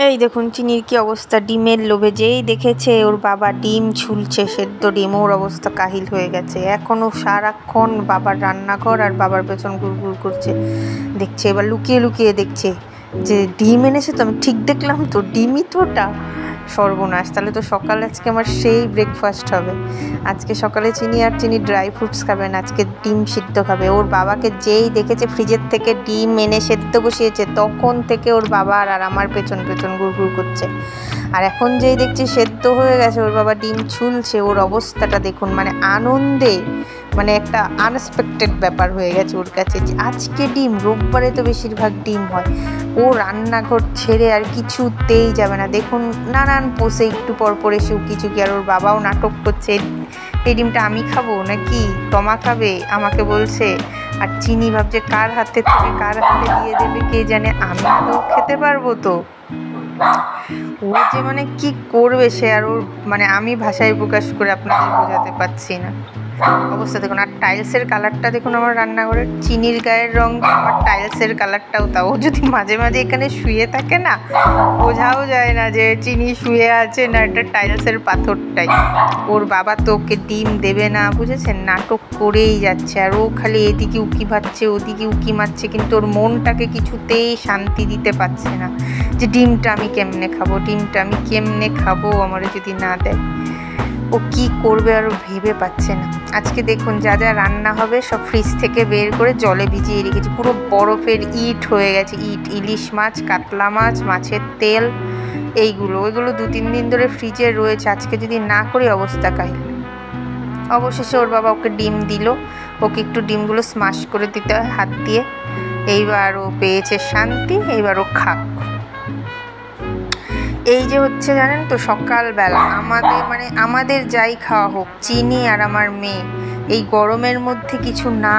এই দেখুন চিনির কি অবস্থা, ডিমের লোভে যেই দেখেছে ওর বাবা ডিম ছুলছে, সেদ্ধ ডিম, ওর অবস্থা কাহিল হয়ে গেছে। এখনো সারাক্ষণ বাবার রান্নাঘর আর বাবার পেছন ঘুরঘুর করছে, দেখছে। এবার লুকিয়ে লুকিয়ে দেখছে যে ডিম এনেছে তো, আমি ঠিক দেখলাম তো, ডিমই তো ওটা। সর্বনাশ, তাহলে তো সকালে আজকে আমার সেই ব্রেকফাস্ট হবে। আজকে সকালে চিনি আর চিনি ড্রাই ফ্রুটস খাবে না, আজকে ডিম সিদ্ধ খাবে। ওর বাবাকে যেই দেখেছে ফ্রিজের থেকে ডিম এনে সেদ্ধ বসিয়েছে, তখন থেকে ওর বাবা আর আমার পেছন পেছন ঘুরঘুর করছে। আর এখন যেই দেখছি সেদ্ধ হয়ে গেছে, ওর বাবা ডিম ছুলছে, ওর অবস্থাটা দেখুন, মানে আনন্দে, মানে একটা আনএক্সপেক্টেড ব্যাপার হয়ে গেছে ওর কাছে যে আজকে ডিম। রোববারে তো বেশিরভাগ ডিম হয়। ও রান্নাঘর ছেড়ে আর কিছুতেই যাবে না। দেখুন নানান পোষে একটু পর পর এসে উকিঝুঁকি, আর ওর বাবাও নাটক করছে, এই ডিমটা আমি খাবো নাকি টমা খাবে, আমাকে বলছে। আর চিনি ভাবছে কার হাতে থেকে কার হাতে দিয়ে দেবে কে জানে, আমি তো খেতে পারবো তো। ও যে মানে কি করবে সে, আর ওর মানে আমি ভাষায় প্রকাশ করে আপনাদের বোঝাতে পারছি না। অবস্থা দেখুন, আর টাইলসের কালারটা দেখুন আমার রান্নাঘরের, চিনির গায়ের রং আমার টাইলসের কালারটাও তা। ও যদি মাঝে মাঝে এখানে শুয়ে থাকে না, বোঝাও যায় না যে চিনি শুয়ে আছে না এটা টাইলসের পাথরটাই। ওর বাবা তো ওকে ডিম দেবে না, বুঝেছেন, নাটক করেই যাচ্ছে। আর ও খালি এদিকে উকি মারছে ওদিকে উকি মারছে, কিন্তু ওর মনটাকে কিছুতেই শান্তি দিতে পারছে না যে ডিমটা আমি কেমনে খাবো, ডিমটা আমি কেমনে খাবো আমার যদি না দেয়। ও কি করবে আর ভেবে পাচ্ছে না। আজকে দেখুন যা যা রান্না হবে সব ফ্রিজ থেকে বের করে জলে ভিজিয়ে রেখেছি, পুরো বরফের ইট হয়ে গেছে। ইট, ইলিশ মাছ, কাতলা মাছ, মাছের তেল, ওইগুলো 2-3 দিন ধরে ফ্রিজে রয়েছে। আজকে যদি না করি অবস্থা কাহিল। অবশেষে ওর বাবা ওকে ডিম দিল, ওকে একটু ডিমগুলো স্মাশ করে দিতে হয় হাত দিয়ে। এইবার ও পেয়েছে শান্তি, এইবার ও খাক। এই যে হচ্ছে জানেন তো, সকালবেলা আমাদের যাই খাওয়া হোক, চিনি আর আমার মেয়ে এই গরমের মধ্যে কিছু না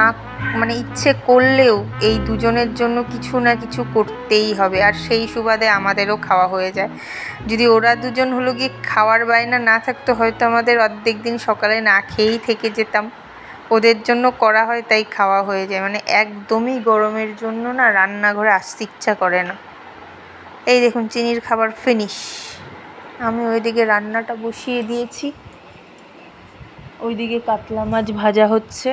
ইচ্ছে করলেও এই দুজনের জন্য কিছু না কিছু করতেই হবে। আর সেই সুবাদে আমাদেরও খাওয়া হয়ে যায়। যদি ওরা দুজন হলো গিয়ে খাওয়ার বায়না না থাকতো, হয়তো আমাদের অর্ধেক দিন সকালে না খেয়েই থেকে যেতাম। ওদের জন্য করা হয় তাই খাওয়া হয়ে যায়। একদমই গরমের জন্য না রান্নাঘরে আসতে ইচ্ছা করে না। এই দেখুন চিনির খাবার ফিনিশ। আমি ওইদিকে রান্নাটা বসিয়ে দিয়েছি, ওইদিকে কাতলা মাছ ভাজা হচ্ছে,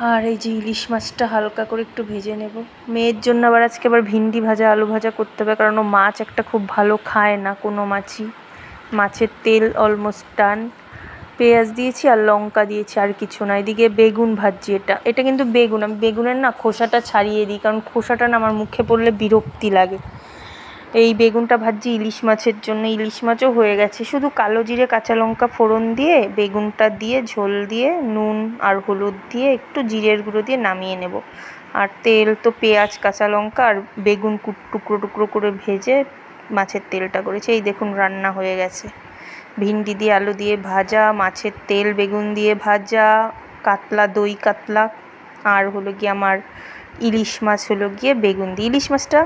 আর এই যে ইলিশ মাছটা হালকা করে একটু ভেজে নেব। মেয়ের জন্য আজকে ভিন্ডি ভাজা আলু ভাজা করতে হবে, কারণ ও মাছ একটা খুব ভালো খায় না কোনো মাছই। মাছের তেল অলমোস্ট ডান, পেঁয়াজ দিয়েছি আর লঙ্কা দিয়েছি, আর কিছু না। এদিকে বেগুন ভাজছি, এটা কিন্তু বেগুন, আমি বেগুনের না খোসাটা ছাড়িয়ে দিই, কারণ খোসাটা না আমার মুখে পড়লে বিরক্তি লাগে। এই বেগুনটা ভাজছি ইলিশ মাছের জন্য। ইলিশ মাছও হয়ে গেছে, শুধু কালো জিরে কাঁচা লঙ্কা ফোড়ন দিয়ে বেগুনটা দিয়ে ঝোল দিয়ে নুন আর হলুদ দিয়ে একটু জিরের গুঁড়ো দিয়ে নামিয়ে নেব। আর তেল তো পেঁয়াজ কাঁচা লঙ্কা আর বেগুন টুকরো টুকরো করে ভেজে মাছের তেলটা করেছি। এই দেখুন রান্না হয়ে গেছে। ভিন্ডি দিয়ে আলু দিয়ে ভাজা, মাছের তেল বেগুন দিয়ে ভাজা, কাতলা দই কাতলা, আর হলো গিয়ে আমার ইলিশ মাছ হলো গিয়ে বেগুন দিয়ে। ইলিশ মাছটা